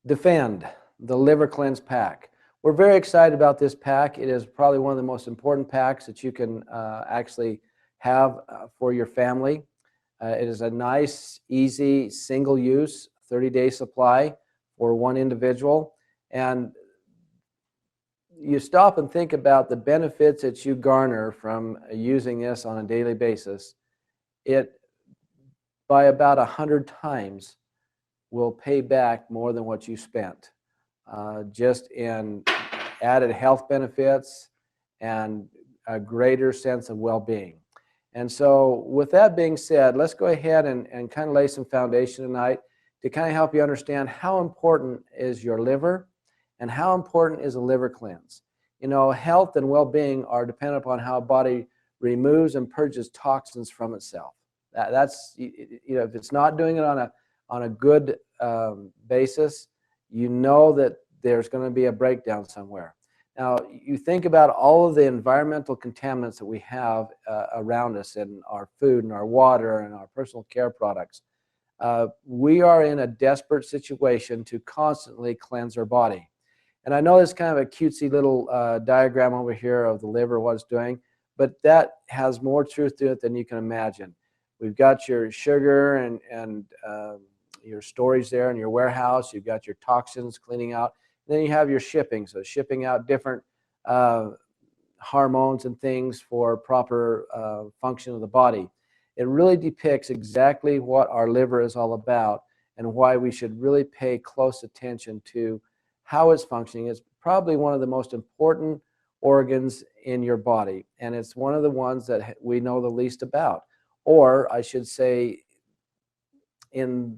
Defend, the Liver Cleanse Pack. We're very excited about this pack. It is probably one of the most important packs that you can actually have for your family. It is a nice, easy, single-use, 30-day supply for one individual. And you stop and think about the benefits that you garner from using this on a daily basis. It, by about 100 times, will pay back more than what you spent, just in added health benefits and a greater sense of well-being. And so with that being said, let's go ahead and kind of lay some foundation tonight to kind of help you understand how important is your liver and how important is a liver cleanse. You know, health and well-being are dependent upon how a body removes and purges toxins from itself. That's, you know, if it's not doing it on a good basis, you know that there's going to be a breakdown somewhere. Now, you think about all of the environmental contaminants that we have around us in our food and our water and our personal care products. We are in a desperate situation to constantly cleanse our body. And I know it's kind of a cutesy little diagram over here of the liver, what it's doing, but that has more truth to it than you can imagine. We've got your sugar and your storage there in your warehouse. You've got your toxins cleaning out. And then you have your shipping, so shipping out different hormones and things for proper function of the body. It really depicts exactly what our liver is all about and why we should really pay close attention to how it's functioning. It's probably one of the most important organs in your body, and it's one of the ones that we know the least about. Or I should say, in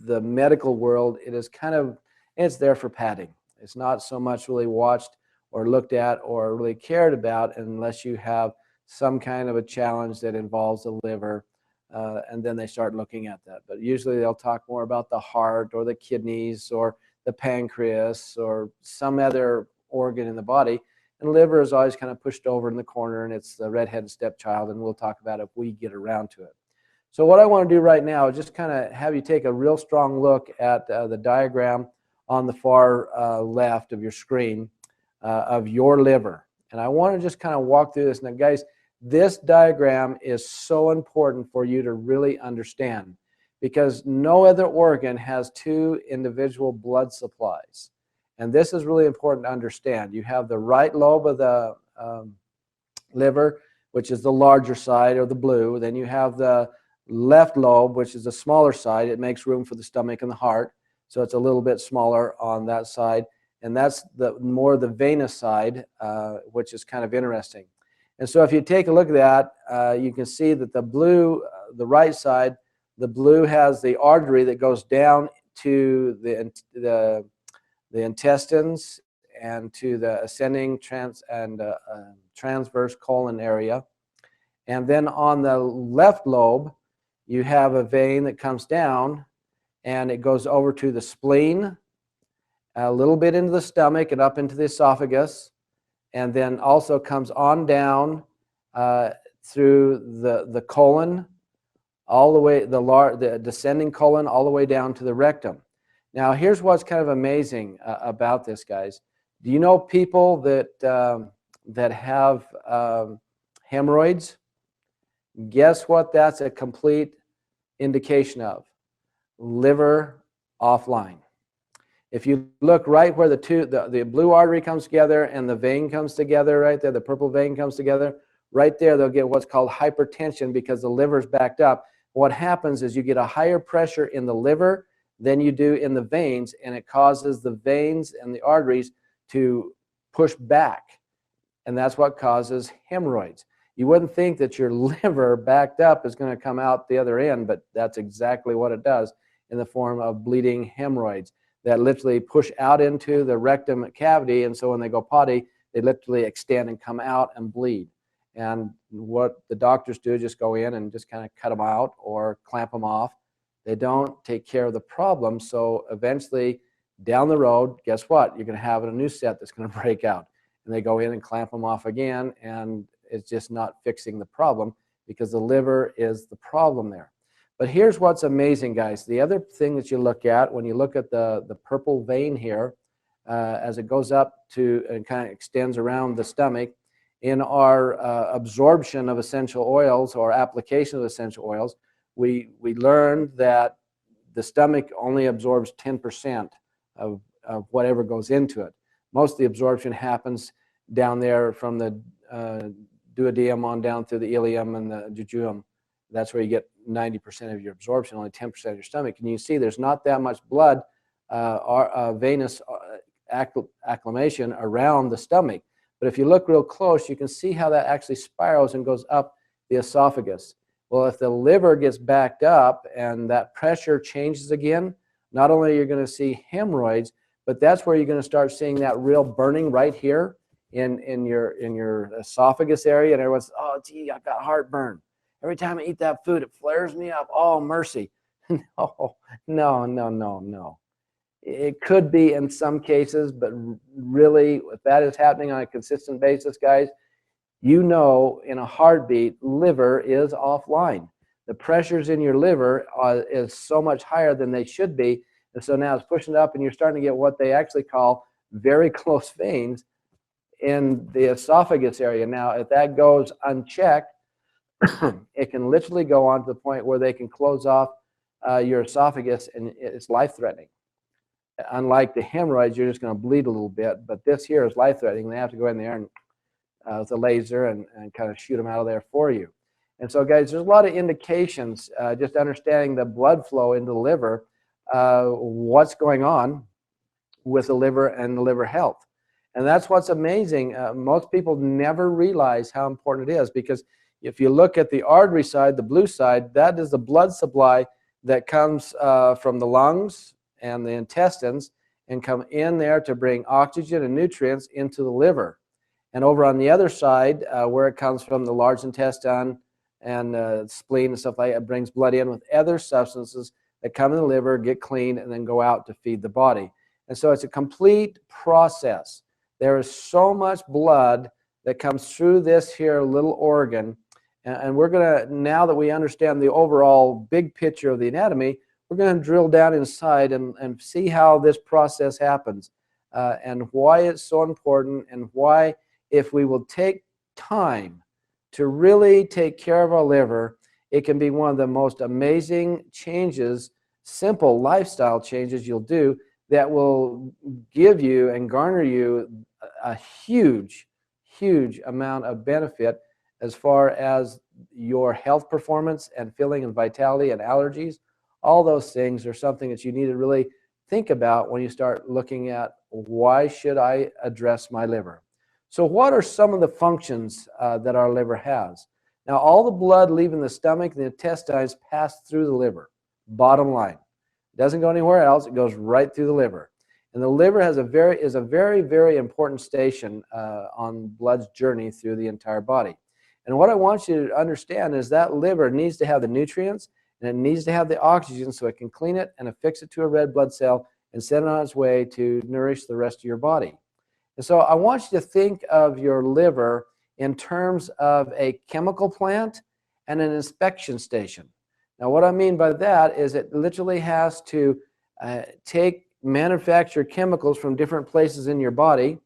the medical world, it is kind of, it's there for padding. It's not so much really watched or looked at or really cared about unless you have some kind of a challenge that involves the liver, and then they start looking at that. But usually they'll talk more about the heart or the kidneys or the pancreas or some other organ in the body. And the liver is always kind of pushed over in the corner, and it's the redheaded stepchild, and we'll talk about it if we get around to it. So what I want to do right now is just kind of have you take a real strong look at the diagram on the far left of your screen of your liver. And I want to just kind of walk through this. Now, guys, this diagram is so important for you to really understand because no other organ has two individual blood supplies. And this is really important to understand. You have the right lobe of the liver, which is the larger side, or the blue. Then you have the left lobe, which is the smaller side. It makes room for the stomach and the heart, so it's a little bit smaller on that side. And that's the more the venous side, which is kind of interesting. And so if you take a look at that, you can see that the blue, the right side, the blue has the artery that goes down to the intestines and to the ascending transverse colon area. And then on the left lobe, you have a vein that comes down and it goes over to the spleen, a little bit into the stomach and up into the esophagus, and then also comes on down through the colon, all the way, the descending colon, all the way down to the rectum. Now, here's what's kind of amazing about this, guys. Do you know people that have hemorrhoids? Guess what that's a complete indication of? Liver offline. If you look right where the blue artery comes together and the vein comes together right there, the purple vein comes together, right there they'll get what's called hypertension because the liver's backed up. What happens is you get a higher pressure in the liver than you do in the veins, and it causes the veins and the arteries to push back, and that's what causes hemorrhoids. You wouldn't think that your liver backed up is going to come out the other end, but that's exactly what it does in the form of bleeding hemorrhoids that literally push out into the rectum cavity, and so when they go potty, they literally extend and come out and bleed. And what the doctors do is just go in and just kind of cut them out or clamp them off. They don't take care of the problem, so eventually down the road, guess what? You're going to have a new set that's going to break out. And they go in and clamp them off again, and it's just not fixing the problem because the liver is the problem there. But here's what's amazing, guys. The other thing that you look at when you look at the purple vein here, as it goes up to and kind of extends around the stomach, in our absorption of essential oils or application of essential oils, we learned that the stomach only absorbs 10% of whatever goes into it. Most of the absorption happens down there from the duodenum on down through the ileum and the jejunum. That's where you get 90% of your absorption, only 10% of your stomach. And you see there's not that much blood venous acclimation around the stomach. But if you look real close, you can see how that actually spirals and goes up the esophagus. Well, if the liver gets backed up and that pressure changes again, not only are you going to see hemorrhoids, but that's where you're going to start seeing that real burning right here in your esophagus area. And everyone's, oh, gee, I've got heartburn. Every time I eat that food, it flares me up. Oh, mercy. No. It could be in some cases, but really, if that is happening on a consistent basis, guys, you know in a heartbeat, liver is offline. The pressures in your liver is so much higher than they should be. And so now it's pushing it up, and you're starting to get what they actually call very close veins in the esophagus area. Now, if that goes unchecked, it can literally go on to the point where they can close off your esophagus, and it's life-threatening. Unlike the hemorrhoids, you're just going to bleed a little bit, but this here is life-threatening. They have to go in there and with a laser and kind of shoot them out of there for you. And so, guys, there's a lot of indications, just understanding the blood flow into the liver, what's going on with the liver and the liver health. And that's what's amazing. Most people never realize how important it is, because if you look at the artery side, the blue side, that is the blood supply that comes from the lungs and the intestines and come in there to bring oxygen and nutrients into the liver. And over on the other side, where it comes from the large intestine and spleen and stuff like that, it brings blood in with other substances that come in the liver, get cleaned, and then go out to feed the body. And so it's a complete process. There is so much blood that comes through this here little organ. And we're going to, now that we understand the overall big picture of the anatomy, we're going to drill down inside and see how this process happens and why it's so important, and why, if we will take time to really take care of our liver, it can be one of the most amazing changes, simple lifestyle changes you'll do that will give you and garner you a huge, huge amount of benefit as far as your health performance and feeling and vitality and allergies. All those things are something that you need to really think about when you start looking at, why should I address my liver? So what are some of the functions that our liver has? Now, all the blood leaving the stomach and the intestines pass through the liver, bottom line. It doesn't go anywhere else. It goes right through the liver. And the liver is a very, very important station on blood's journey through the entire body. And what I want you to understand is that liver needs to have the nutrients, and it needs to have the oxygen so it can clean it and affix it to a red blood cell and send it on its way to nourish the rest of your body. And so I want you to think of your liver in terms of a chemical plant and an inspection station. Now, what I mean by that is it literally has to take manufactured chemicals from different places in your body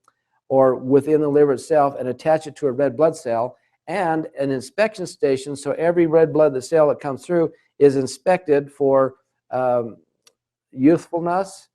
or within the liver itself and attach it to a red blood cell, and an inspection station, so every red blood cell that comes through is inspected for youthfulness,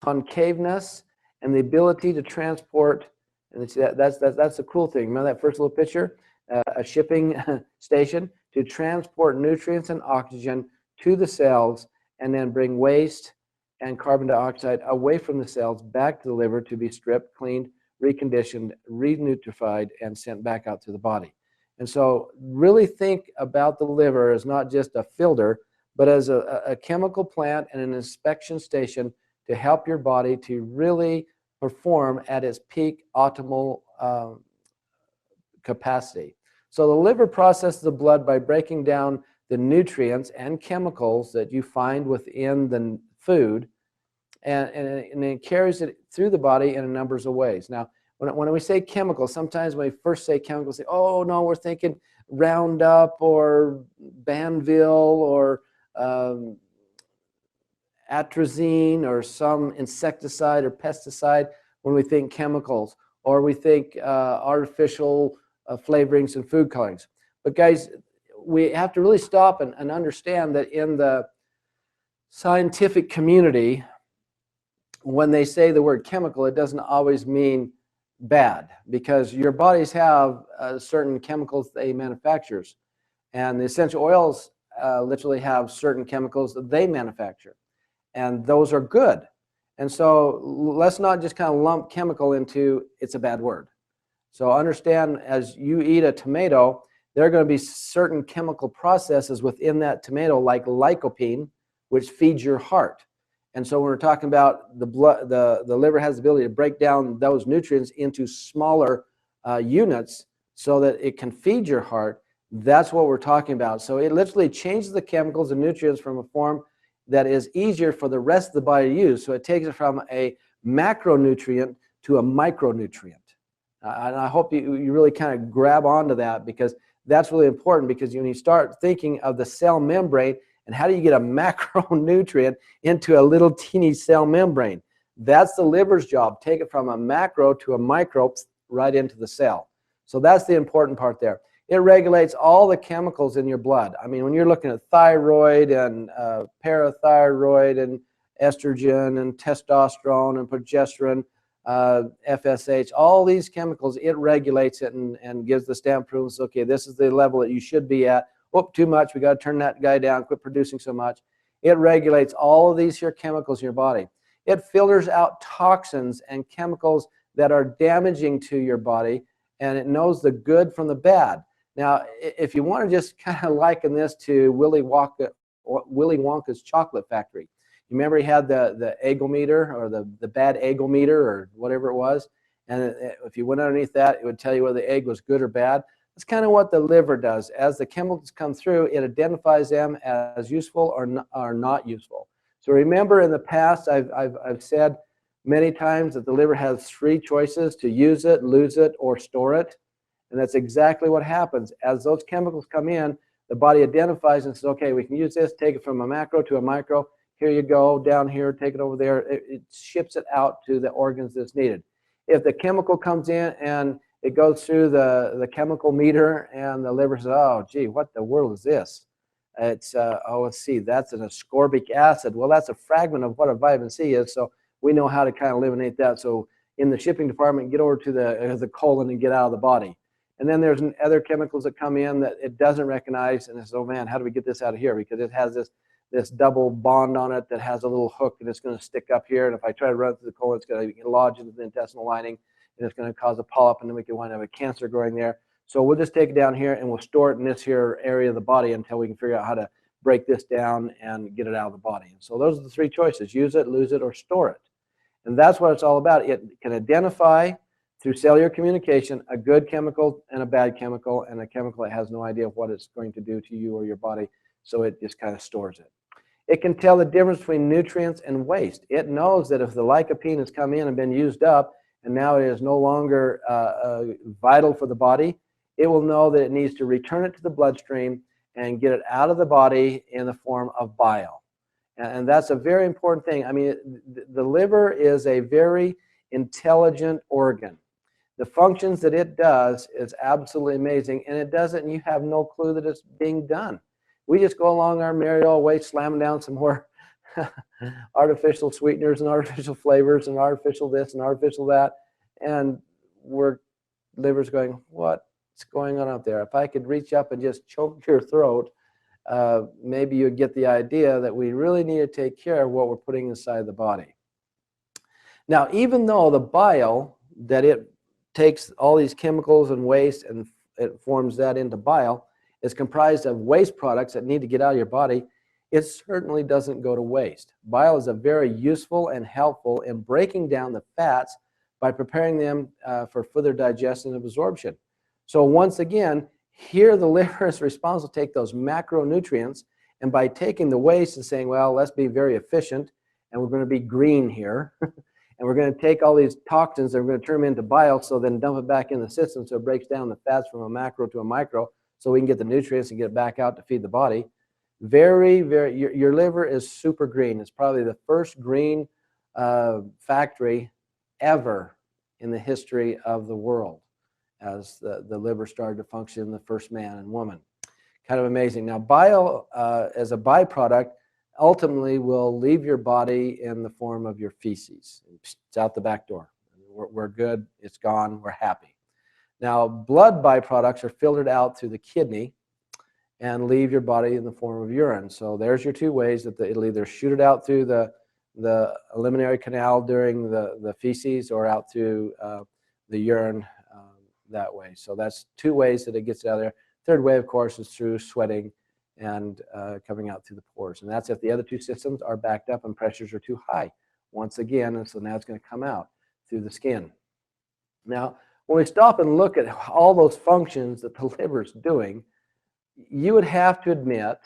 concaveness, and the ability to transport. And that's the cool thing. Remember that first little picture? A shipping station to transport nutrients and oxygen to the cells, and then bring waste and carbon dioxide away from the cells back to the liver to be stripped, cleaned, reconditioned, renutrified, and sent back out to the body. And so really think about the liver as not just a filter, but as a chemical plant and an inspection station to help your body to really perform at its peak optimal capacity. So the liver processes the blood by breaking down the nutrients and chemicals that you find within the food, and it carries it through the body in a number of ways. Now, When we say chemicals, sometimes when we first say chemicals, say, oh no, we're thinking Roundup or Banville or atrazine or some insecticide or pesticide when we think chemicals, or we think artificial flavorings and food colorings. But guys, we have to really stop and understand that in the scientific community, when they say the word chemical, it doesn't always mean bad, because your bodies have certain chemicals they manufacture, and the essential oils literally have certain chemicals that they manufacture, and those are good. And so let's not just kind of lump chemical into it's a bad word. So understand, as you eat a tomato, there are going to be certain chemical processes within that tomato, like lycopene, which feeds your heart. And so when we're talking about the blood, the liver has the ability to break down those nutrients into smaller units so that it can feed your heart. That's what we're talking about. So it literally changes the chemicals and nutrients from a form that is easier for the rest of the body to use. So it takes it from a macronutrient to a micronutrient. And I hope you really kind of grab onto that, because that's really important, because when you start thinking of the cell membrane and how do you get a macronutrient into a little teeny cell membrane, that's the liver's job. Take it from a macro to a micro, right into the cell. So that's the important part there. It regulates all the chemicals in your blood. I mean, when you're looking at thyroid and parathyroid and estrogen and testosterone and progesterone, FSH, all these chemicals, it regulates it and gives the stamp approval. Okay, this is the level that you should be at. Oh, too much, we got to turn that guy down, quit producing so much. It regulates all of these here chemicals in your body. It filters out toxins and chemicals that are damaging to your body, and it knows the good from the bad. Now, if you want to just kind of liken this to Willy Wonka's chocolate factory, you remember he had the eggometer, or the bad eggometer, or whatever it was, and if you went underneath that, it would tell you whether the egg was good or bad. That's kind of what the liver does. As the chemicals come through, it identifies them as useful or not useful. So remember, in the past, I've said many times that the liver has three choices: to use it, lose it, or store it. And that's exactly what happens. As those chemicals come in, the body identifies and says, okay, we can use this, take it from a macro to a micro. Here you go, down here, take it over there. It ships it out to the organs that's needed. If the chemical comes in and it goes through the chemical meter, and the liver says, oh, gee, what the world is this? It's, oh, let's see, that's an ascorbic acid. Well, that's a fragment of what a vitamin C is, so we know how to kind of eliminate that. So in the shipping department, get over to the colon and get out of the body. And then there's other chemicals that come in that it doesn't recognize, and it says, oh man, how do we get this out of here? Because it has this double bond on it that has a little hook, and it's going to stick up here, and if I try to run it through the colon, it's going to lodge into the intestinal lining, and it's going to cause a polyp, and then we can wind up with cancer growing there. So we'll just take it down here and we'll store it in this here area of the body until we can figure out how to break this down and get it out of the body. And so those are the three choices: use it, lose it, or store it. And that's what it's all about. It can identify through cellular communication a good chemical and a bad chemical, and a chemical that has no idea what it's going to do to you or your body, so it just kind of stores it. It can tell the difference between nutrients and waste. It knows that if the lycopene has come in and been used up, and now it is no longer vital for the body, it will know that it needs to return it to the bloodstream and get it out of the body in the form of bile. And that's a very important thing. I mean, the liver is a very intelligent organ. The functions that it does is absolutely amazing, and it does it, and you have no clue that it's being done. We just go along our merry old way, slamming down some more artificial sweeteners and artificial flavors and artificial this and artificial that, and liver's going, what's going on out there? If I could reach up and just choke your throat, maybe you'd get the idea that we really need to take care of what we're putting inside the body. Now, even though the bile, that it takes all these chemicals and waste and it forms that into bile, is comprised of waste products that need to get out of your body, it certainly doesn't go to waste. Bile is a very useful and helpful in breaking down the fats by preparing them for further digestion and absorption. So once again, here the liver is responsible to take those macronutrients, and by taking the waste and saying, well, let's be very efficient, and we're going to be green here, and we're we're going to take all these toxins and we're going to turn them into bile, so then dump it back in the system so it breaks down the fats from a macro to a micro so we can get the nutrients and get it back out to feed the body. Your liver is super green. It's probably the first green factory ever in the history of the world, as the liver started to function, the first man and woman. Kind of amazing. Now, bile, as a byproduct, ultimately will leave your body in the form of your feces. It's out the back door. We're good. It's gone. We're happy. Now, blood byproducts are filtered out through the kidney and leave your body in the form of urine. So there's your two ways that it'll either shoot it out through the eliminatory canal during the feces, or out through the urine that way. So that's two ways that it gets out there. Third way, of course, is through sweating and coming out through the pores. And that's if the other two systems are backed up and pressures are too high. Once again, and so now it's going to come out through the skin. Now, when we stop and look at all those functions that the liver is doing, you would have to admit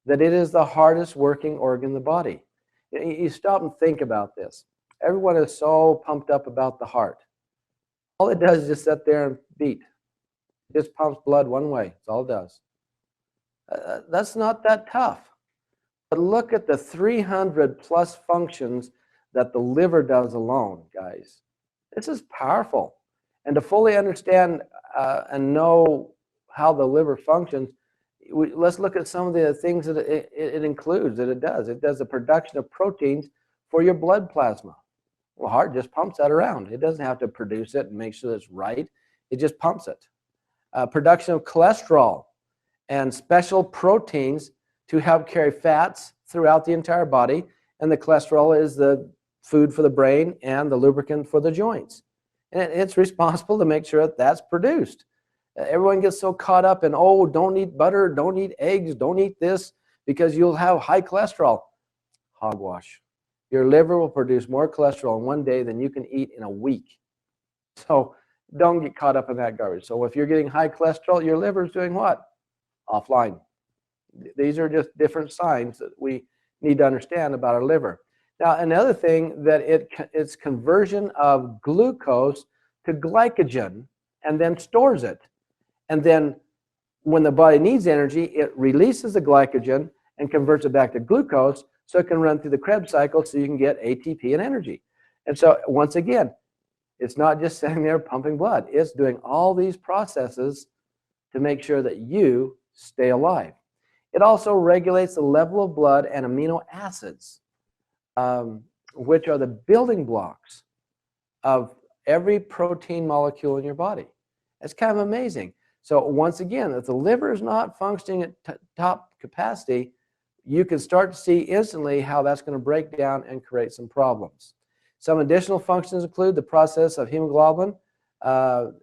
that it is the hardest working organ in the body. You stop and think about this. Everyone is so pumped up about the heart. All it does is just sit there and beat. It just pumps blood one way. That's all it does. That's not that tough. But look at the 300 plus functions that the liver does alone, guys. This is powerful. And to fully understand and know how the liver functions, let's look at some of the things that it includes, that it does. It does the production of proteins for your blood plasma. Well, heart just pumps that around. It doesn't have to produce it and make sure it's right. It just pumps it. Production of cholesterol and special proteins to help carry fats throughout the entire body. And the cholesterol is the food for the brain and the lubricant for the joints. And it's responsible to make sure that that's produced. Everyone gets so caught up in, oh, don't eat butter, don't eat eggs, don't eat this, because you'll have high cholesterol. Hogwash. Your liver will produce more cholesterol in one day than you can eat in a week. So don't get caught up in that garbage. So if you're getting high cholesterol, your liver is doing what? Offline. These are just different signs that we need to understand about our liver. Now, another thing, that it's conversion of glucose to glycogen and then stores it. And then when the body needs energy, it releases the glycogen and converts it back to glucose so it can run through the Krebs cycle so you can get ATP and energy. And so once again, it's not just sitting there pumping blood. It's doing all these processes to make sure that you stay alive. It also regulates the level of blood and amino acids, which are the building blocks of every protein molecule in your body. It's kind of amazing. So once again, if the liver is not functioning at top capacity, you can start to see instantly how that's going to break down and create some problems. Some additional functions include the process of hemoglobin,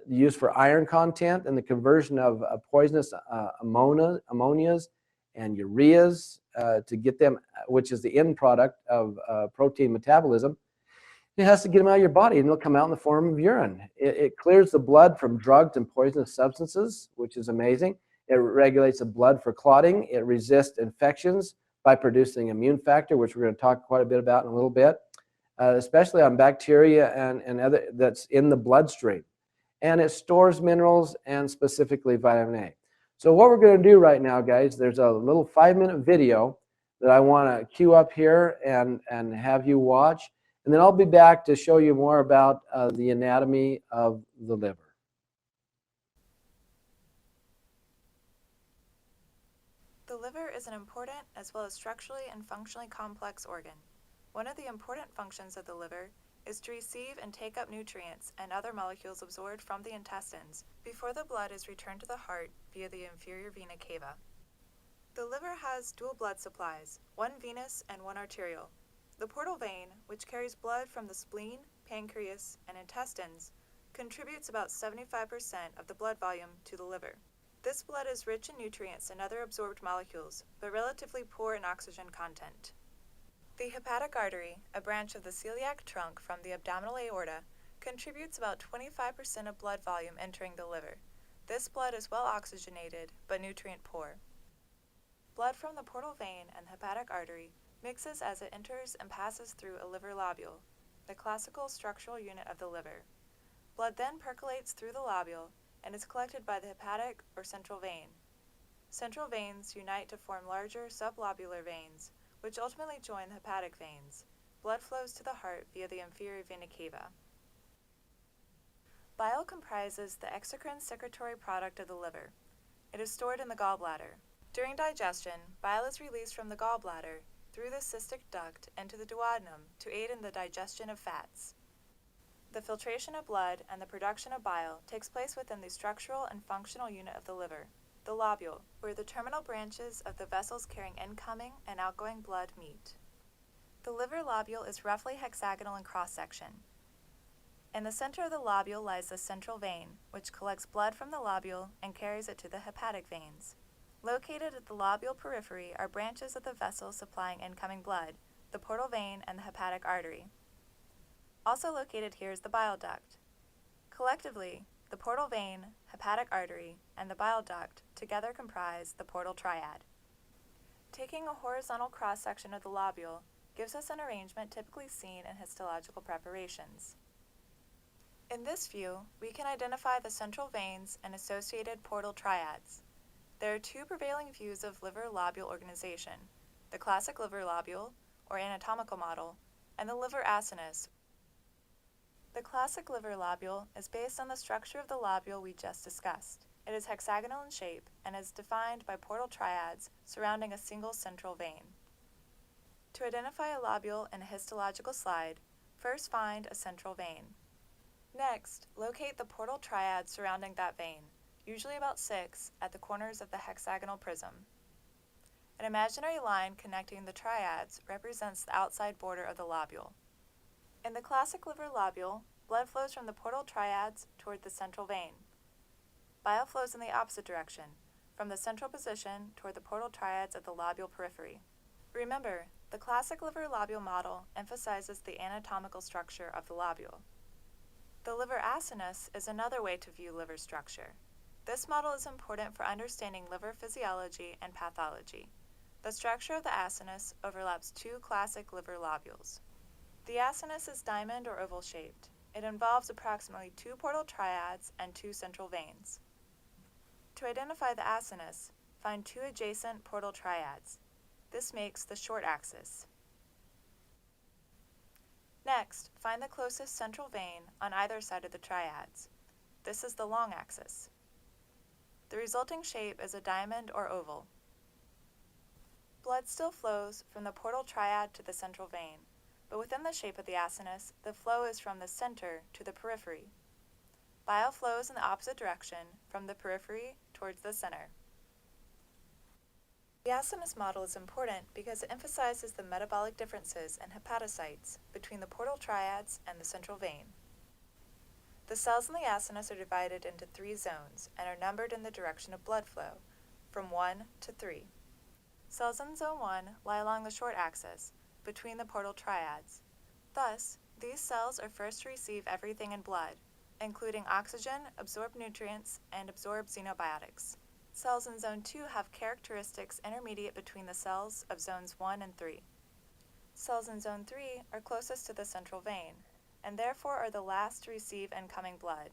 used for iron content, and the conversion of poisonous ammonias and ureas to get them, which is the end product of protein metabolism. It has to get them out of your body, and they'll come out in the form of urine. It clears the blood from drugs and poisonous substances, which is amazing. It regulates the blood for clotting. It resists infections by producing immune factor, which we're going to talk quite a bit about in a little bit, especially on bacteria and other that's in the bloodstream. And it stores minerals and specifically vitamin A. So what we're going to do right now, guys, there's a little 5-minute video that I want to cue up here and have you watch. And then I'll be back to show you more about the anatomy of the liver. The liver is an important as well as structurally and functionally complex organ. One of the important functions of the liver is to receive and take up nutrients and other molecules absorbed from the intestines before the blood is returned to the heart via the inferior vena cava. The liver has dual blood supplies, one venous and one arterial. The portal vein, which carries blood from the spleen, pancreas, and intestines, contributes about 75% of the blood volume to the liver. This blood is rich in nutrients and other absorbed molecules, but relatively poor in oxygen content. The hepatic artery, a branch of the celiac trunk from the abdominal aorta, contributes about 25% of blood volume entering the liver. This blood is well oxygenated, but nutrient poor. Blood from the portal vein and hepatic artery mixes as it enters and passes through a liver lobule. the classical structural unit of the liver. Blood then percolates through the lobule and is collected by the hepatic or central vein. Central veins unite to form larger sublobular veins, which ultimately join the hepatic veins. Blood flows to the heart via the inferior vena cava. Bile comprises the exocrine secretory product of the liver. It is stored in the gallbladder. During digestion, bile is released from the gallbladder through the cystic duct into the duodenum to aid in the digestion of fats. The filtration of blood and the production of bile takes place within the structural and functional unit of the liver, the lobule, where the terminal branches of the vessels carrying incoming and outgoing blood meet. The liver lobule is roughly hexagonal in cross-section. In the center of the lobule lies the central vein, which collects blood from the lobule and carries it to the hepatic veins. Located at the lobule periphery are branches of the vessels supplying incoming blood, the portal vein and the hepatic artery. Also located here is the bile duct. Collectively, the portal vein, hepatic artery, and the bile duct together comprise the portal triad. Taking a horizontal cross-section of the lobule gives us an arrangement typically seen in histological preparations. In this view, we can identify the central veins and associated portal triads. There are two prevailing views of liver lobule organization: the classic liver lobule, or anatomical model, and the liver acinus. The classic liver lobule is based on the structure of the lobule we just discussed. It is hexagonal in shape and is defined by portal triads surrounding a single central vein. To identify a lobule in a histological slide, first find a central vein. Next, locate the portal triads surrounding that vein, usually about 6 at the corners of the hexagonal prism. An imaginary line connecting the triads represents the outside border of the lobule. In the classic liver lobule, blood flows from the portal triads toward the central vein. Bile flows in the opposite direction, from the central position toward the portal triads of the lobule periphery. Remember, the classic liver lobule model emphasizes the anatomical structure of the lobule. The liver acinus is another way to view liver structure. This model is important for understanding liver physiology and pathology. The structure of the acinus overlaps two classic liver lobules. The acinus is diamond or oval shaped. It involves approximately 2 portal triads and 2 central veins. To identify the acinus, find 2 adjacent portal triads. This makes the short axis. Next, find the closest central vein on either side of the triads. This is the long axis. The resulting shape is a diamond or oval. Blood still flows from the portal triad to the central vein, but within the shape of the acinus, the flow is from the center to the periphery. Bile flows in the opposite direction, from the periphery towards the center. The acinus model is important because it emphasizes the metabolic differences in hepatocytes between the portal triads and the central vein. The cells in the acinus are divided into 3 zones and are numbered in the direction of blood flow, from 1 to 3. Cells in zone 1 lie along the short axis, between the portal triads. Thus, these cells are first to receive everything in blood, including oxygen, absorb nutrients, and absorb xenobiotics. Cells in zone 2 have characteristics intermediate between the cells of zones 1 and 3. Cells in zone 3 are closest to the central vein, and therefore are the last to receive incoming blood.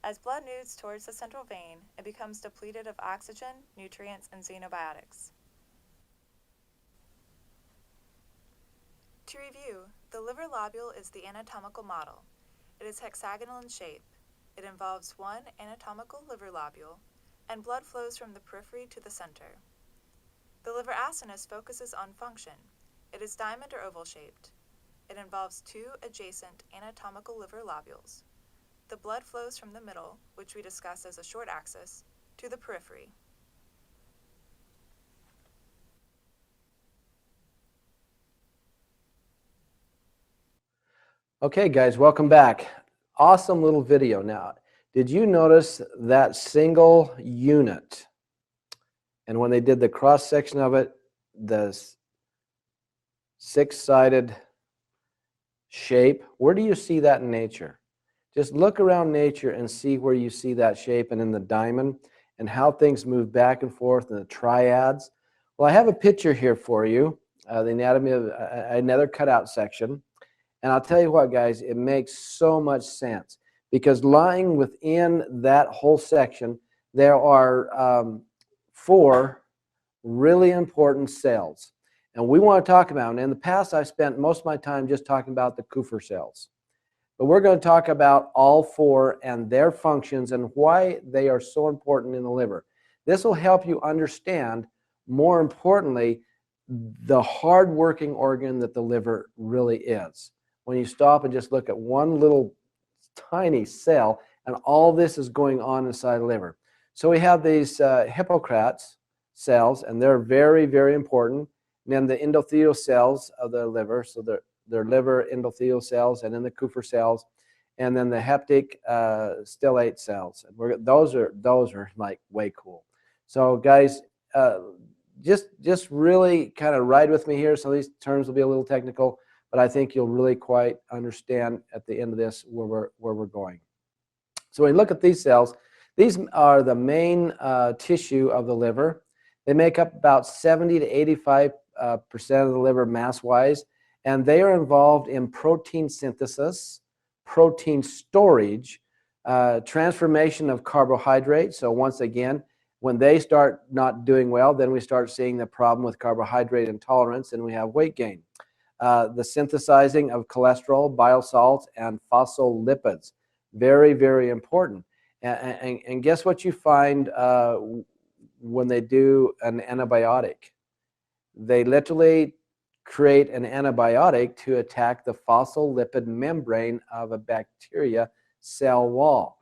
As blood moves towards the central vein, it becomes depleted of oxygen, nutrients, and xenobiotics. To review, the liver lobule is the anatomical model. It is hexagonal in shape. It involves 1 anatomical liver lobule, and blood flows from the periphery to the center. The liver acinus focuses on function. It is diamond or oval shaped. It involves 2 adjacent anatomical liver lobules. The blood flows from the middle, which we discussed as a short axis, to the periphery. Okay, guys, welcome back. Awesome little video. Now, did you notice that single unit? And when they did the cross section of it, the 6-sided shape, where do you see that in nature? Just look around nature and see where you see that shape and in the diamond and how things move back and forth in the triads. Well, I have a picture here for you, the anatomy of another cutout section. And I'll tell you what, guys, it makes so much sense, because lying within that whole section, there are 4 really important cells. And we want to talk about, and in the past, I spent most of my time just talking about the Kupffer cells. But we're going to talk about all 4 and their functions and why they are so important in the liver. This will help you understand, more importantly, the hard-working organ that the liver really is. When you stop and just look at one little tiny cell, and all this is going on inside the liver. So we have these Hippocrates cells, and they're very, very important. And then the endothelial cells of the liver, so they're liver endothelial cells, and then the Kupffer cells, and then the hepatic stellate cells. Those are like way cool. So guys, just really kind of ride with me here. So these terms will be a little technical, but I think you'll really quite understand at the end of this where we're going. So when you look at these cells, these are the main tissue of the liver. They make up about 70 to 85% of the liver mass-wise, and they are involved in protein synthesis, protein storage, transformation of carbohydrates. So once again, when they start not doing well, then we start seeing the problem with carbohydrate intolerance, and we have weight gain. The synthesizing of cholesterol, bile salts, and phospholipids. Very, very important. And guess what you find when they do an antibiotic? They literally create an antibiotic to attack the phospholipid membrane of a bacteria cell wall.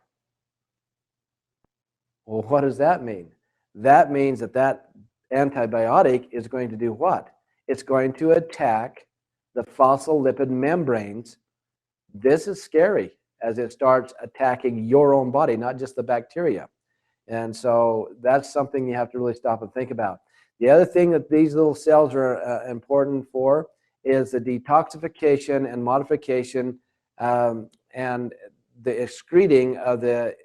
Well, what does that mean? That means that antibiotic is going to do what? It's going to attack the phospholipid membranes. This is scary, as it starts attacking your own body, not just the bacteria. And so that's something you have to really stop and think about. The other thing that these little cells are important for is the detoxification and modification and the excreting of the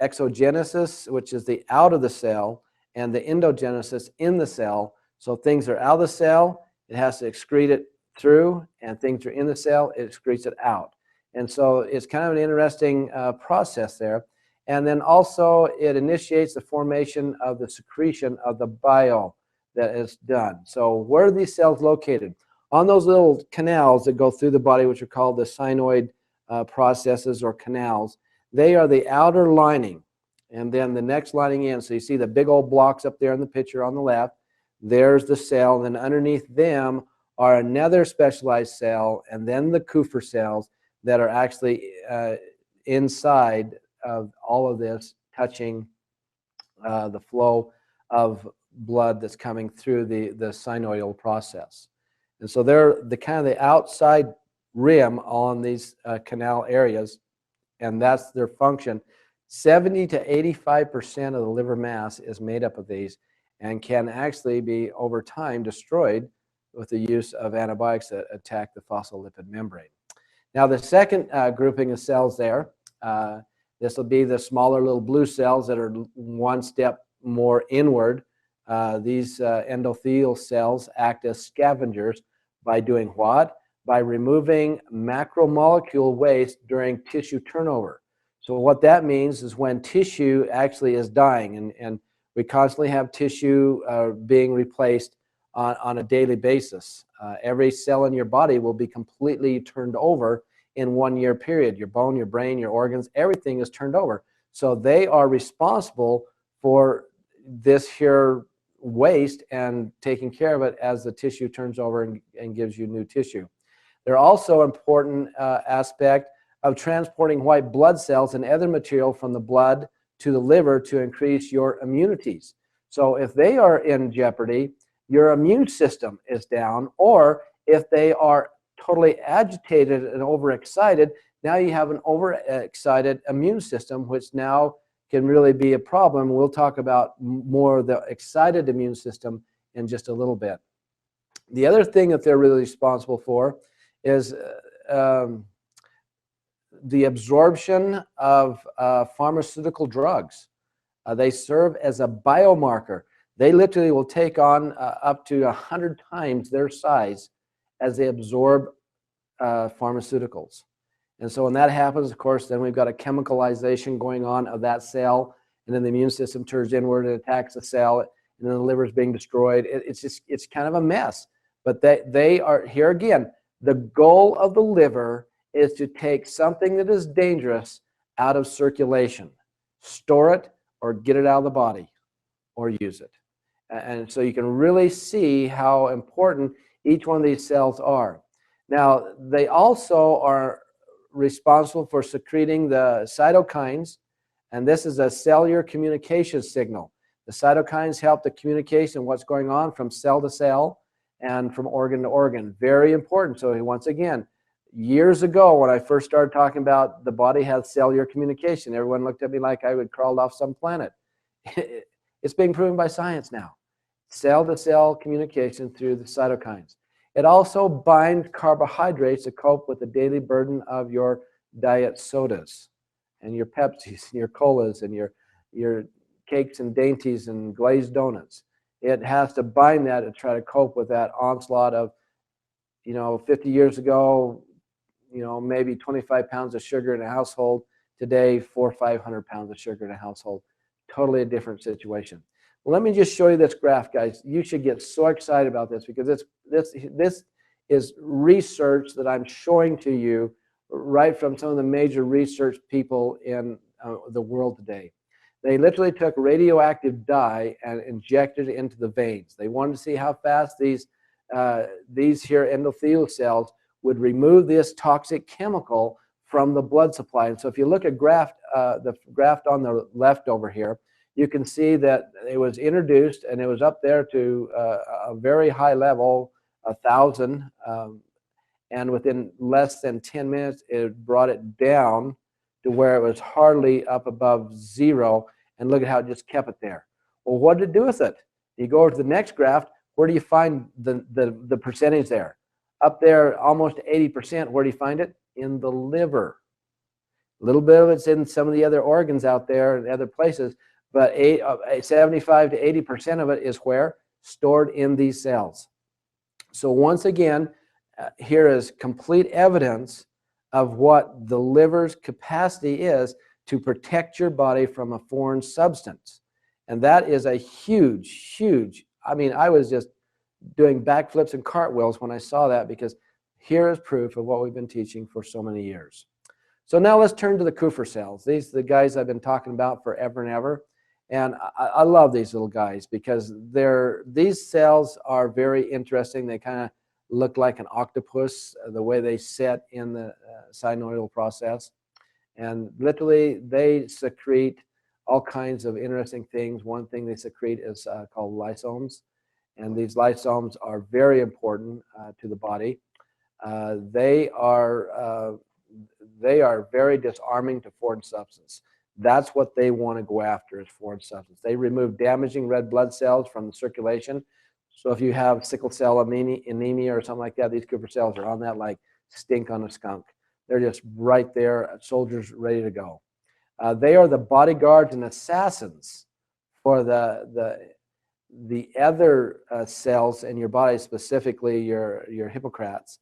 exogenesis, which is the out of the cell, and the endogenesis in the cell. So things are out of the cell, it has to excrete it through, and things are in the cell, it excretes it out. And so it's kind of an interesting process there. And then also it initiates the formation of the secretion of the bile that is done. So where are these cells located? On those little canals that go through the body, which are called the synoid processes or canals. They are the outer lining, and then the next lining in. So you see the big old blocks up there in the picture on the left. There's the cell, and then underneath them are another specialized cell, and then the Kupffer cells that are actually inside of all of this, touching the flow of blood that's coming through the synoidal process. And so they're the kind of the outside rim on these canal areas, and that's their function. 70 to 85% of the liver mass is made up of these, and can actually be over time destroyed with the use of antibiotics that attack the phospholipid membrane. Now the second grouping of cells there, this will be the smaller little blue cells that are one step more inward. These endothelial cells act as scavengers by doing what? By removing macromolecule waste during tissue turnover. So what that means is when tissue actually is dying, and we constantly have tissue being replaced on a daily basis. Every cell in your body will be completely turned over in 1 year period. Your bone, your brain, your organs, everything is turned over. So they are responsible for this here waste and taking care of it as the tissue turns over and gives you new tissue. They're also an important aspect of transporting white blood cells and other material from the blood to the liver to increase your immunities. So if they are in jeopardy, your immune system is down, or if they are totally agitated and overexcited, now you have an overexcited immune system, which now can really be a problem. We'll talk about more of the excited immune system in just a little bit. The other thing that they're really responsible for is the absorption of pharmaceutical drugs. They serve as a biomarker. They literally will take on up to 100 times their size as they absorb pharmaceuticals. And so when that happens, of course, then we've got a chemicalization going on of that cell, and then the immune system turns inward and attacks the cell, and then the liver is being destroyed. It's kind of a mess. But they are, here again, the goal of the liver is to take something that is dangerous out of circulation, store it, or get it out of the body, or use it. And so you can really see how important each one of these cells are. Now, they also are responsible for secreting the cytokines, and this is a cellular communication signal. The cytokines help the communication of what's going on from cell to cell and from organ to organ. Very important. So once again, years ago when I first started talking about the body has cellular communication, everyone looked at me like I would crawled off some planet. It's being proven by science now. Cell-to-cell communication through the cytokines. It also binds carbohydrates to cope with the daily burden of your diet sodas and your Pepsis and your colas and your cakes and dainties and glazed donuts. It has to bind that to try to cope with that onslaught of, 50 years ago, maybe 25 pounds of sugar in a household. Today, 400 or 500 pounds of sugar in a household. Totally a different situation. Well, let me just show you this graph, guys. You should get so excited about this because this is research that I'm showing to you right from some of the major research people in the world today. They literally took radioactive dye and injected it into the veins. They wanted to see how fast these here endothelial cells would remove this toxic chemical from the blood supply. And so if you look at the graph on the left over here, you can see that it was introduced and it was up there to a very high level, 1,000, and within less than 10 minutes, it brought it down to where it was hardly up above 0, and look at how it just kept it there. Well, what did it do with it? You go over to the next graph, where do you find the percentage there? Up there, almost 80%. Where do you find it? In the liver. A little bit of it's in some of the other organs out there and other places, but 75 to 80% of it is where? Stored in these cells. So once again, here is complete evidence of what the liver's capacity is to protect your body from a foreign substance. And that is a huge, I was just doing backflips and cartwheels when I saw that, because here is proof of what we've been teaching for so many years. So now let's turn to the Kupffer cells. These are the guys I've been talking about forever and ever. And I love these little guys because these cells are very interesting. They kind of look like an octopus, the way they set in the synovial process. And literally, they secrete all kinds of interesting things. One thing they secrete is called lysosomes. And these lysosomes are very important to the body. They are very disarming to foreign substance. That's what they want to go after, is foreign substance. They remove damaging red blood cells from the circulation. So if you have sickle cell anemia or something like that, these Kupffer cells are on that like stink on a skunk. They're just right there, soldiers ready to go. They are the bodyguards and assassins for the other cells in your body, specifically your Hippocrates,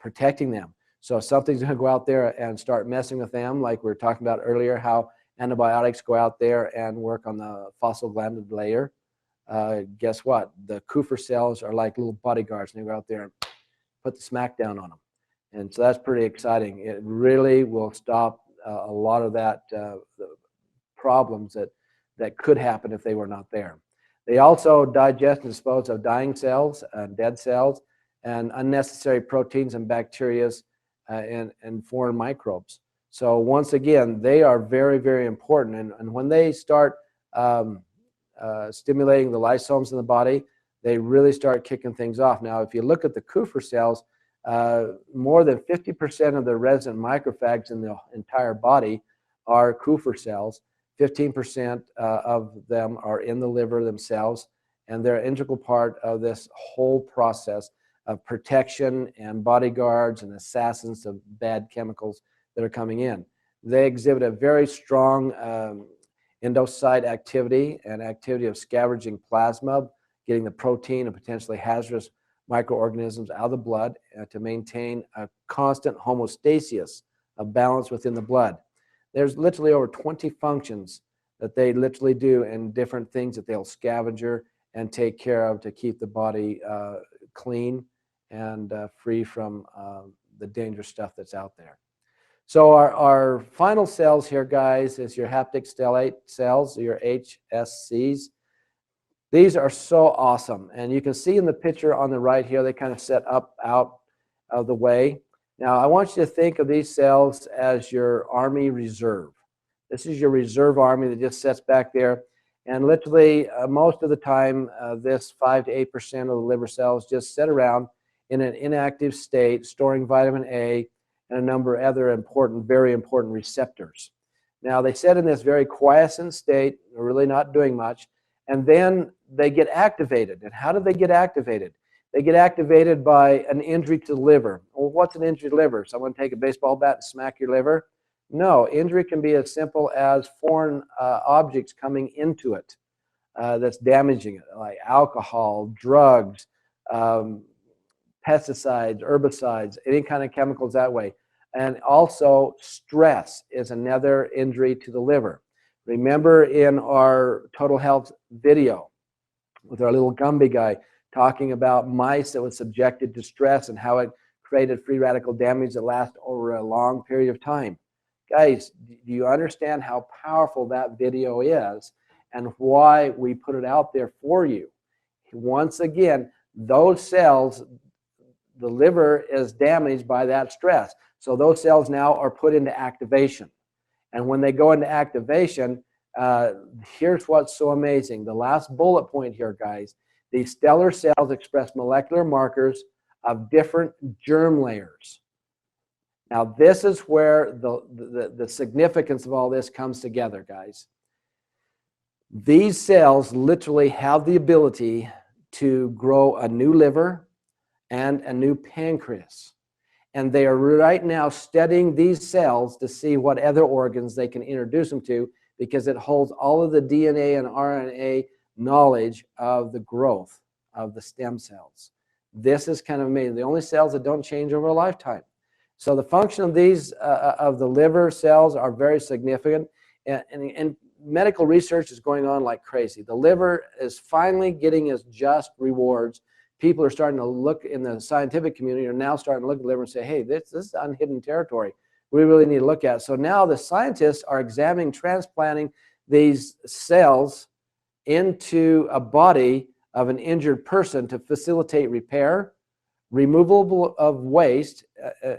protecting them. So if something's going to go out there and start messing with them, like we were talking about earlier, how antibiotics go out there and work on the phosphoglandin layer, guess what? The Kupffer cells are like little bodyguards, and they go out there and put the smack down on them. And so that's pretty exciting. It really will stop a lot of the problems that could happen if they were not there. They also digest and dispose of dying cells, dead cells, and unnecessary proteins and bacteria and foreign microbes. So once again, they are very, very important. And when they start stimulating the lysosomes in the body, they really start kicking things off. Now, if you look at the Kupffer cells, more than 50% of the resident macrophages in the entire body are Kupffer cells. 15% of them are in the liver themselves, and they're an integral part of this whole process of protection and bodyguards and assassins of bad chemicals that are coming in. They exhibit a very strong endocyte activity and activity of scavenging plasma, getting the protein and potentially hazardous microorganisms out of the blood to maintain a constant homeostasis of balance within the blood. There's literally over 20 functions that they literally do, and different things that they'll scavenger and take care of to keep the body clean and free from the dangerous stuff that's out there. So our final cells here, guys, is your haptic stellate cells, your HSCs. These are so awesome. And you can see in the picture on the right here, they kind of set up out of the way. Now, I want you to think of these cells as your Army reserve. This is your reserve army that just sits back there. And literally, most of the time, this 5 to 8% of the liver cells just sit around in an inactive state, storing vitamin A and a number of other important, very important receptors. Now, they sit in this very quiescent state, really not doing much, and then they get activated. And how do they get activated? They get activated by an injury to the liver. Well, what's an injury to the liver? Someone take a baseball bat and smack your liver? No, injury can be as simple as foreign objects coming into it that's damaging it, like alcohol, drugs, pesticides, herbicides, any kind of chemicals that way. And also stress is another injury to the liver. Remember in our total health video with our little Gumby guy talking about mice that was subjected to stress and how it created free radical damage that lasts over a long period of time. Guys, do you understand how powerful that video is and why we put it out there for you? Once again, those cells, the liver is damaged by that stress. So those cells now are put into activation. And when they go into activation, here's what's so amazing. The last bullet point here, guys. These stellar cells express molecular markers of different germ layers. Now, this is where the significance of all this comes together, guys. These cells literally have the ability to grow a new liver and a new pancreas. And they are right now studying these cells to see what other organs they can introduce them to, because it holds all of the DNA and RNA knowledge of the growth of the stem cells. This is kind of amazing. The only cells that don't change over a lifetime. So the function of these, of the liver cells are very significant. And medical research is going on like crazy. The liver is finally getting its just rewards. People are starting to look in the scientific community, are now starting to look at the liver and say, hey, this is unhidden territory we really need to look at. So now the scientists are examining transplanting these cells into a body of an injured person to facilitate repair, removal of waste,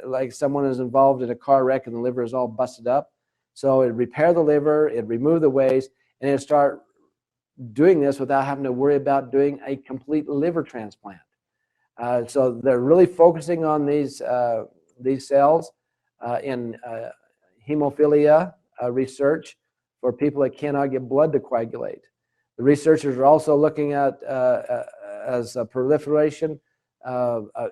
like someone is involved in a car wreck and the liver is all busted up. So it repair the liver, it remove the waste, and it start doing this without having to worry about doing a complete liver transplant. So they're really focusing on these cells in hemophilia research for people that cannot get blood to coagulate. The researchers are also looking at as a proliferation,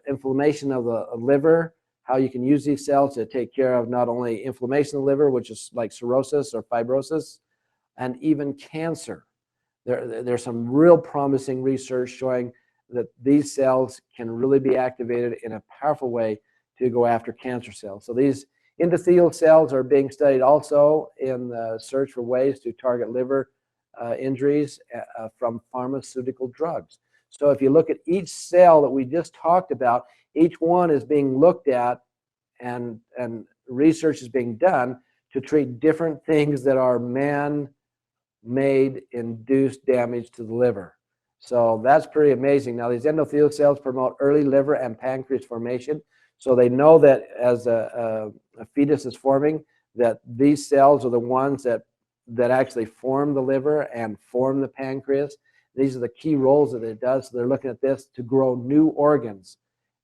inflammation of the liver, how you can use these cells to take care of not only inflammation of the liver, which is like cirrhosis or fibrosis, and even cancer. There's some real promising research showing that these cells can really be activated in a powerful way to go after cancer cells. So these endothelial cells are being studied also in the search for ways to target liver injuries from pharmaceutical drugs. So if you look at each cell that we just talked about, each one is being looked at and research is being done to treat different things that are man-made induced damage to the liver. So that's pretty amazing. Now, these endothelial cells promote early liver and pancreas formation. So they know that as a fetus is forming, that these cells are the ones that actually form the liver and form the pancreas. These are the key roles that it does. So they're looking at this to grow new organs.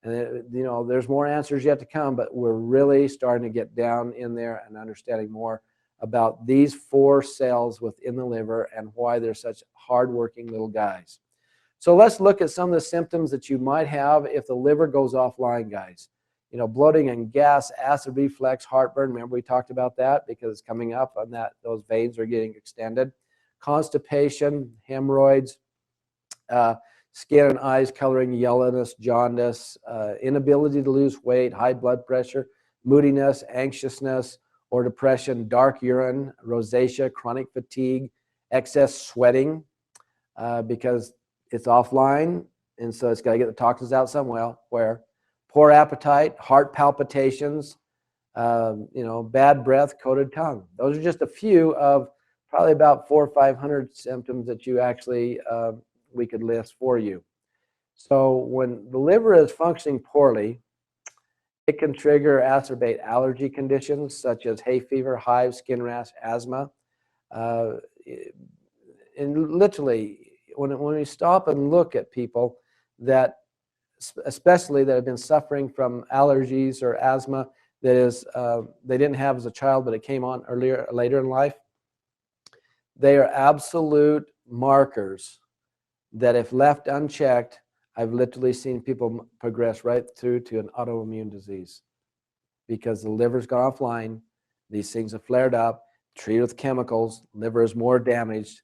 And you know, there's more answers yet to come, but we're really starting to get down in there and understanding more about these 4 cells within the liver and why they're such hardworking little guys. So let's look at some of the symptoms that you might have if the liver goes offline, guys. You know, bloating and gas, acid reflux, heartburn. Remember we talked about that because it's coming up on that. Those veins are getting extended. Constipation, hemorrhoids, skin and eyes coloring, yellowness, jaundice, inability to lose weight, high blood pressure, moodiness, anxiousness or depression, dark urine, rosacea, chronic fatigue, excess sweating, because it's offline, and so it's got to get the toxins out somewhere. Poor appetite, heart palpitations, bad breath, coated tongue. Those are just a few of probably about 400 or 500 symptoms that you actually we could list for you. So when the liver is functioning poorly, it can trigger or exacerbate allergy conditions such as hay fever, hives, skin rash, asthma. And literally, when we stop and look at people that, especially that have been suffering from allergies or asthma, that is, they didn't have as a child, but it came on later in life, they are absolute markers that if left unchecked, I've literally seen people progress right through to an autoimmune disease because the liver's gone offline, these things have flared up, treated with chemicals, liver is more damaged,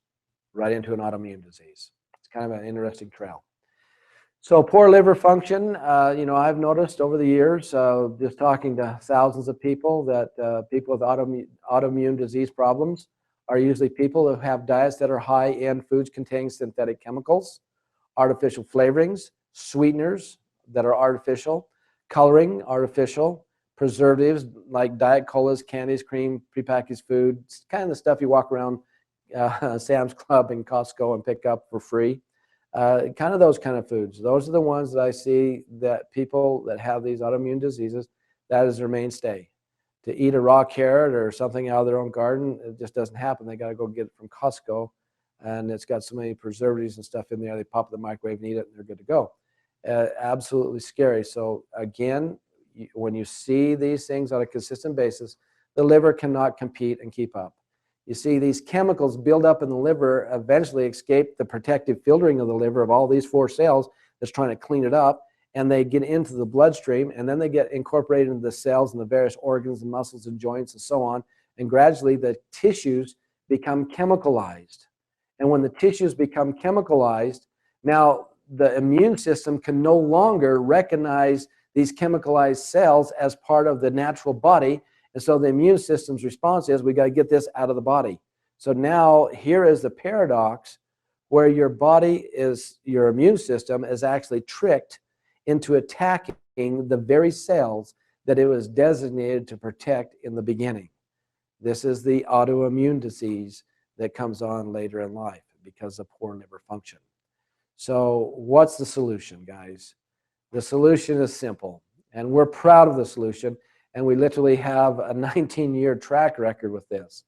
right into an autoimmune disease. It's kind of an interesting trail. So poor liver function, I've noticed over the years, just talking to thousands of people, that people with autoimmune disease problems are usually people who have diets that are high in foods containing synthetic chemicals, artificial flavorings, sweeteners that are artificial, coloring, artificial, preservatives like diet colas, candies, cream, prepackaged food, kind of the stuff you walk around Sam's Club and Costco and pick up for free. Kind of those kind of foods. Those are the ones that I see that people that have these autoimmune diseases, that is their mainstay. To eat a raw carrot or something out of their own garden, it just doesn't happen. They got to go get it from Costco, and it's got so many preservatives and stuff in there. They pop it in the microwave and eat it, and they're good to go. Absolutely scary. So again, when you see these things on a consistent basis, the liver cannot compete and keep up. You see, these chemicals build up in the liver, eventually escape the protective filtering of the liver of all these 4 cells that's trying to clean it up, and they get into the bloodstream, and then they get incorporated into the cells and the various organs and muscles and joints and so on, and gradually the tissues become chemicalized. And when the tissues become chemicalized, now the immune system can no longer recognize these chemicalized cells as part of the natural body. And so the immune system's response is, we got to get this out of the body. So now here is the paradox where your immune system is actually tricked into attacking the very cells that it was designated to protect in the beginning. This is the autoimmune disease that comes on later in life because of poor liver function. So what's the solution, guys? The solution is simple, and we're proud of the solution. And we literally have a 19-year track record with this.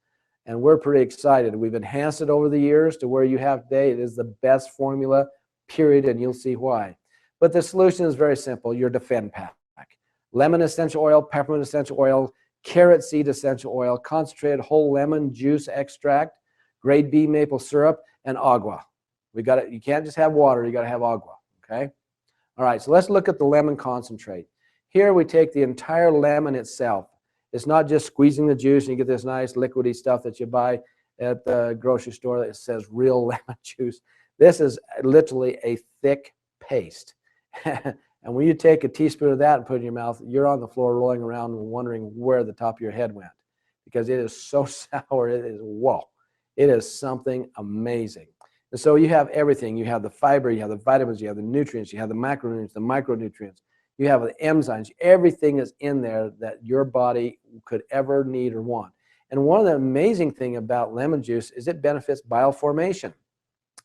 And we're pretty excited. We've enhanced it over the years to where you have today. It is the best formula, period, and you'll see why. But the solution is very simple. Your Defend Pack. Lemon essential oil, peppermint essential oil, carrot seed essential oil, concentrated whole lemon juice extract, grade B maple syrup, and agua. You can't just have water. You got to have agua, okay? All right, so let's look at the lemon concentrate. Here we take the entire lemon itself. It's not just squeezing the juice and you get this nice liquidy stuff that you buy at the grocery store that says real lemon juice. This is literally a thick paste. And when you take a teaspoon of that and put it in your mouth, you're on the floor rolling around and wondering where the top of your head went, because it is so sour. It is, whoa, it is something amazing. And so you have everything. You have the fiber, you have the vitamins, you have the nutrients, you have the macronutrients, the micronutrients. You have the enzymes. Everything is in there that your body could ever need or want. And one of the amazing things about lemon juice is it benefits bile formation.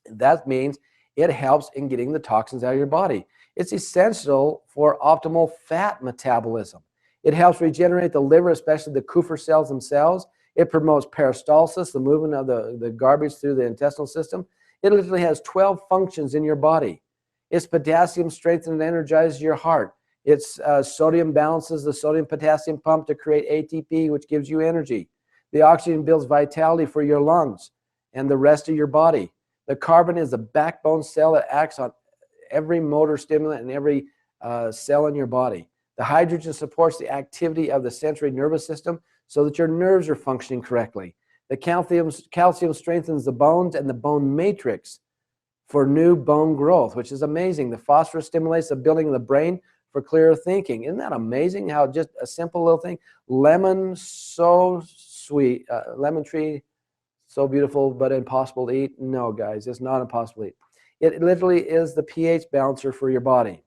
That means it helps in getting the toxins out of your body. It's essential for optimal fat metabolism. It helps regenerate the liver, especially the Kupffer cells themselves. It promotes peristalsis, the movement of the garbage through the intestinal system. It literally has 12 functions in your body. It's potassium strengthens and energizes your heart. It's sodium balances the sodium-potassium pump to create ATP, which gives you energy. The oxygen builds vitality for your lungs and the rest of your body. The carbon is the backbone cell that acts on every motor stimulant in every cell in your body. The hydrogen supports the activity of the sensory nervous system so that your nerves are functioning correctly. The calcium strengthens the bones and the bone matrix for new bone growth, which is amazing. The phosphorus stimulates the building of the brain for clearer thinking. Isn't that amazing how just a simple little thing? Lemon, so sweet. Lemon tree, so beautiful, but impossible to eat. No, guys, it's not impossible to eat. It literally is the pH balancer for your body.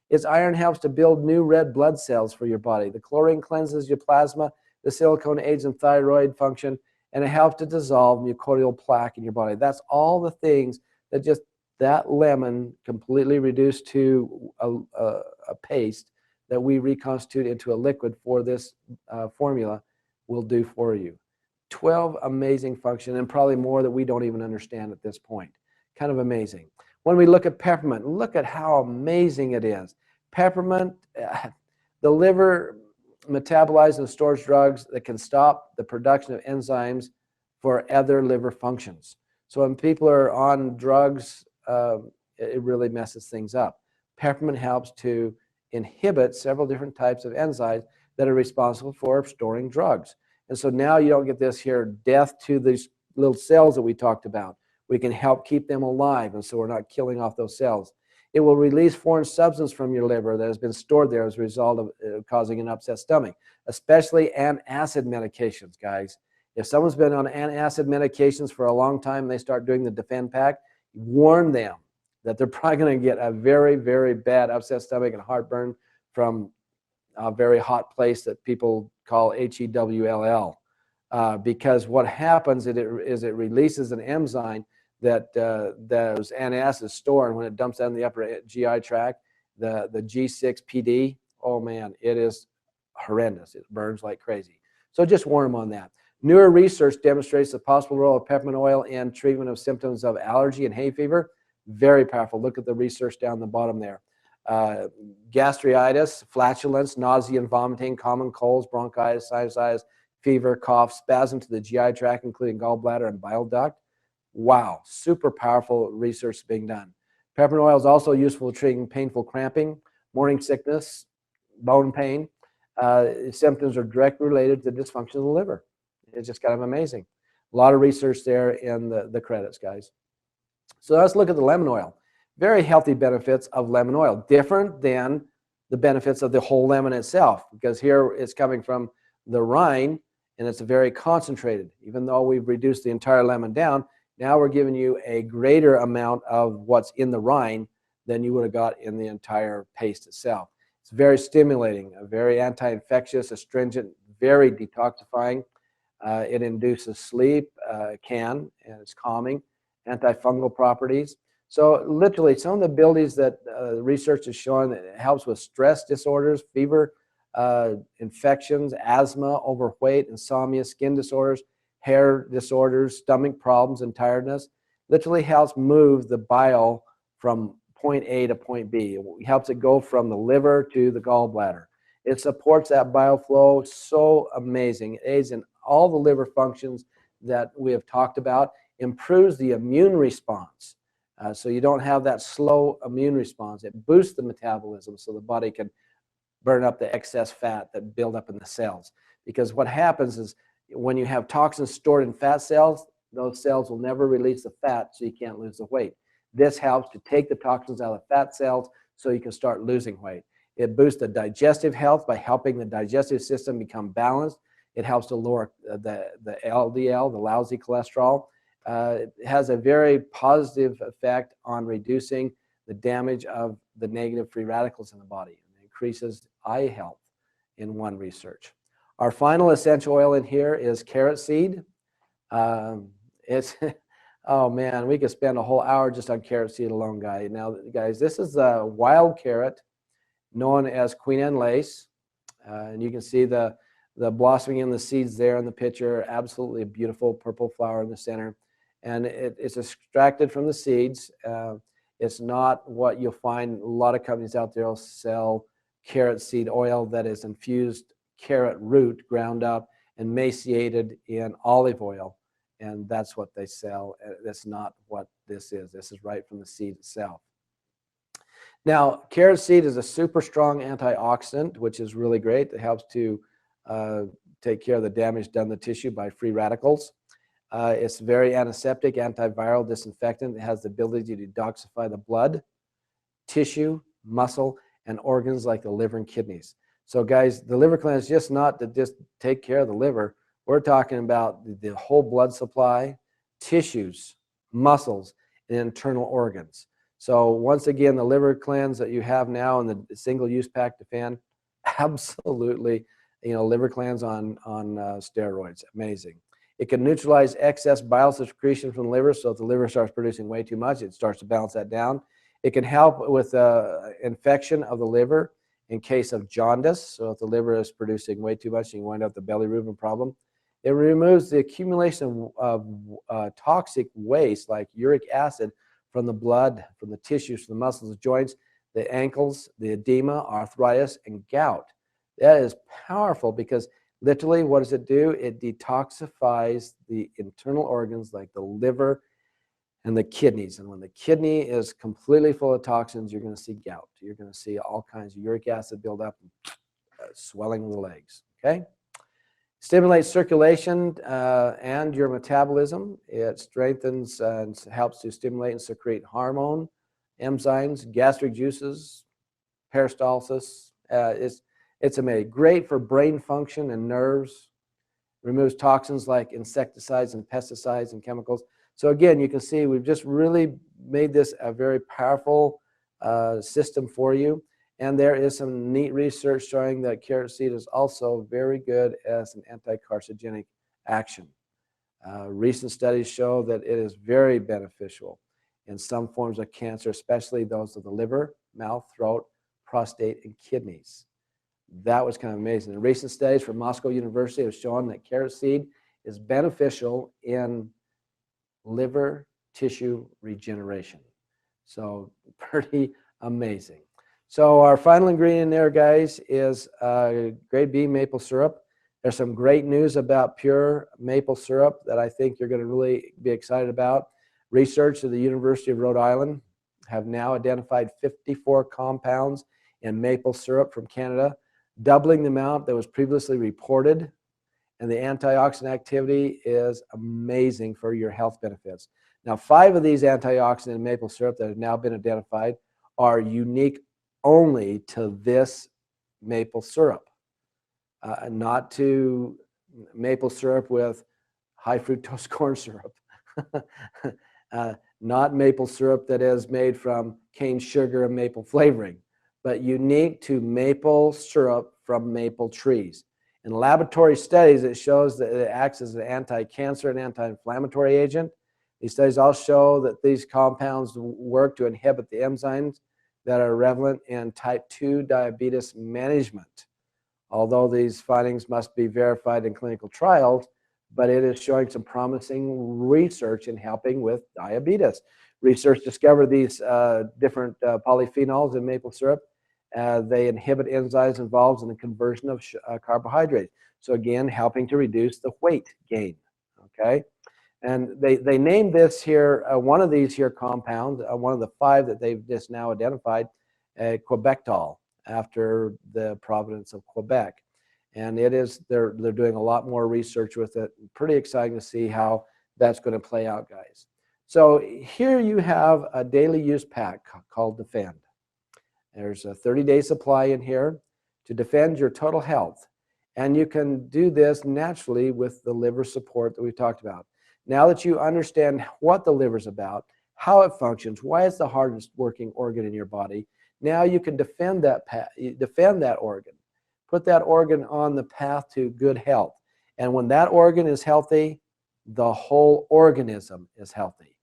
Its iron helps to build new red blood cells for your body. The chlorine cleanses your plasma. The silicone aids in thyroid function, and it helps to dissolve mucoidal plaque in your body. That's all the things that just that lemon completely reduced to a paste that we reconstitute into a liquid for this formula will do for you. 12 amazing functions, and probably more that we don't even understand at this point. Kind of amazing. When we look at peppermint, look at how amazing it is. Peppermint, the liver metabolizes and stores drugs that can stop the production of enzymes for other liver functions. So when people are on drugs, it really messes things up. Peppermint helps to inhibit several different types of enzymes that are responsible for storing drugs. And so now you don't get this here death to these little cells that we talked about. We can help keep them alive, and so we're not killing off those cells. It will release foreign substance from your liver that has been stored there as a result of causing an upset stomach, especially antacid medications, guys. If someone's been on antacid medications for a long time and they start doing the Defend Pack, warn them that they're probably going to get a very, very bad upset stomach and heartburn from a very hot place that people call HEWLL. Because what happens is it releases an enzyme that those antacids store, and when it dumps out in the upper GI tract, the G6PD, oh man, it is horrendous. It burns like crazy. So just warn them on that. Newer research demonstrates the possible role of peppermint oil in treatment of symptoms of allergy and hay fever. Very powerful. Look at the research down the bottom there. Gastritis, flatulence, nausea and vomiting, common colds, bronchitis, sinusitis, fever, cough, spasm to the GI tract, including gallbladder and bile duct. Wow, super powerful research being done. Peppermint oil is also useful for treating painful cramping, morning sickness, bone pain. Symptoms are directly related to dysfunction of the liver. It's just kind of amazing. A lot of research there in the credits, guys. So let's look at the lemon oil. Very healthy benefits of lemon oil, different than the benefits of the whole lemon itself, because here it's coming from the rind and it's very concentrated. Even though we've reduced the entire lemon down, now we're giving you a greater amount of what's in the rind than you would have got in the entire paste itself. It's very stimulating, very anti-infectious, astringent, very detoxifying. It induces sleep, and it's calming, antifungal properties. So literally some of the abilities that research has shown that it helps with stress disorders, fever, infections, asthma, overweight, insomnia, skin disorders, hair disorders, stomach problems, and tiredness. Literally helps move the bile from point A to point B. It helps it go from the liver to the gallbladder. It supports that bile flow. So amazing. It aids in all the liver functions that we have talked about, improves the immune response. So you don't have that slow immune response. It boosts the metabolism so the body can burn up the excess fat that build up in the cells. Because what happens is when you have toxins stored in fat cells, those cells will never release the fat, so you can't lose the weight. This helps to take the toxins out of fat cells so you can start losing weight. It boosts the digestive health by helping the digestive system become balanced. It helps to lower the LDL, the lousy cholesterol. It has a very positive effect on reducing the damage of the negative free radicals in the body. It increases eye health in one research. Our final essential oil in here is carrot seed. It's oh man, we could spend a whole hour just on carrot seed alone, guys. Now, guys, this is a wild carrot known as Queen Anne lace, and you can see the blossoming in the seeds there in the picture. Absolutely a beautiful purple flower in the center, and it's extracted from the seeds. It's not what you'll find. A lot of companies out there will sell carrot seed oil that is infused carrot root ground up and emaciated in olive oil, and that's what they sell. That's not what this is. This is right from the seed itself. Now, carrot seed is a super strong antioxidant, which is really great. It helps to take care of the damage done to the tissue by free radicals. It's very antiseptic, antiviral, disinfectant. It has the ability to detoxify the blood, tissue, muscle, and organs like the liver and kidneys. So guys, the liver cleanse is just not to just take care of the liver. We're talking about the whole blood supply, tissues, muscles, and internal organs. So once again, the liver cleanse that you have now in the single-use pack Defend, absolutely, liver cleanse on steroids, amazing. It can neutralize excess bile secretion from the liver, so if the liver starts producing way too much, it starts to balance that down. It can help with infection of the liver in case of jaundice, so if the liver is producing way too much, you wind up with the bilirubin problem. It removes the accumulation of toxic waste like uric acid from the blood, from the tissues, from the muscles, the joints, the ankles, the edema, arthritis, and gout. That is powerful because literally what does it do? It detoxifies the internal organs like the liver and the kidneys. And when the kidney is completely full of toxins, you're going to see gout. You're going to see all kinds of uric acid build up and swelling of the legs. Okay? Stimulates circulation and your metabolism. It strengthens and helps to stimulate and secrete hormone, enzymes, gastric juices, peristalsis. It's amazing. Great for brain function and nerves. Removes toxins like insecticides and pesticides and chemicals. So again, you can see we've just really made this a very powerful system for you. And there is some neat research showing that carrot seed is also very good as an anti-carcinogenic action. Recent studies show that it is very beneficial in some forms of cancer, especially those of the liver, mouth, throat, prostate, and kidneys. That was kind of amazing. In recent studies from Moscow University have shown that carrot seed is beneficial in liver tissue regeneration. So pretty amazing. So our final ingredient there, guys, is grade B maple syrup. There's some great news about pure maple syrup that I think you're going to really be excited about. Research at the University of Rhode Island have now identified 54 compounds in maple syrup from Canada, doubling the amount that was previously reported. And the antioxidant activity is amazing for your health benefits. Now, 5 of these antioxidants in maple syrup that have now been identified are unique only to this maple syrup, not to maple syrup with high fructose corn syrup, not maple syrup that is made from cane sugar and maple flavoring, but unique to maple syrup from maple trees. In laboratory studies, it shows that it acts as an anti-cancer and anti-inflammatory agent. These studies all show that these compounds work to inhibit the enzymes that are relevant in type 2 diabetes management. Although these findings must be verified in clinical trials, but it is showing some promising research in helping with diabetes. Research discovered these different polyphenols in maple syrup. They inhibit enzymes involved in the conversion of carbohydrates. So again, helping to reduce the weight gain, okay? And they named this here, one of these here compounds, one of the 5 that they've just now identified, Quebectol, after the province of Quebec. And it is, they're doing a lot more research with it. Pretty exciting to see how that's going to play out, guys. So here you have a daily use pack called Defend. There's a 30-day supply in here to defend your total health. And you can do this naturally with the liver support that we talked about. Now that you understand what the liver is about, how it functions, why it's the hardest working organ in your body, now you can defend that organ. Put that organ on the path to good health. And when that organ is healthy, the whole organism is healthy.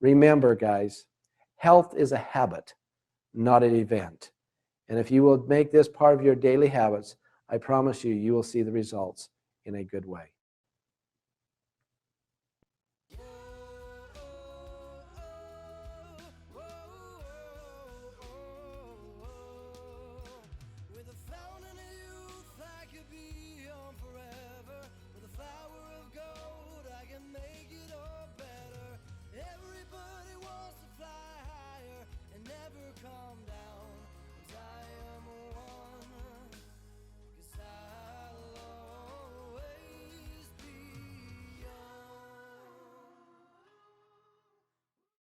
Remember, guys, health is a habit, not an event. And if you will make this part of your daily habits, I promise you, you will see the results in a good way.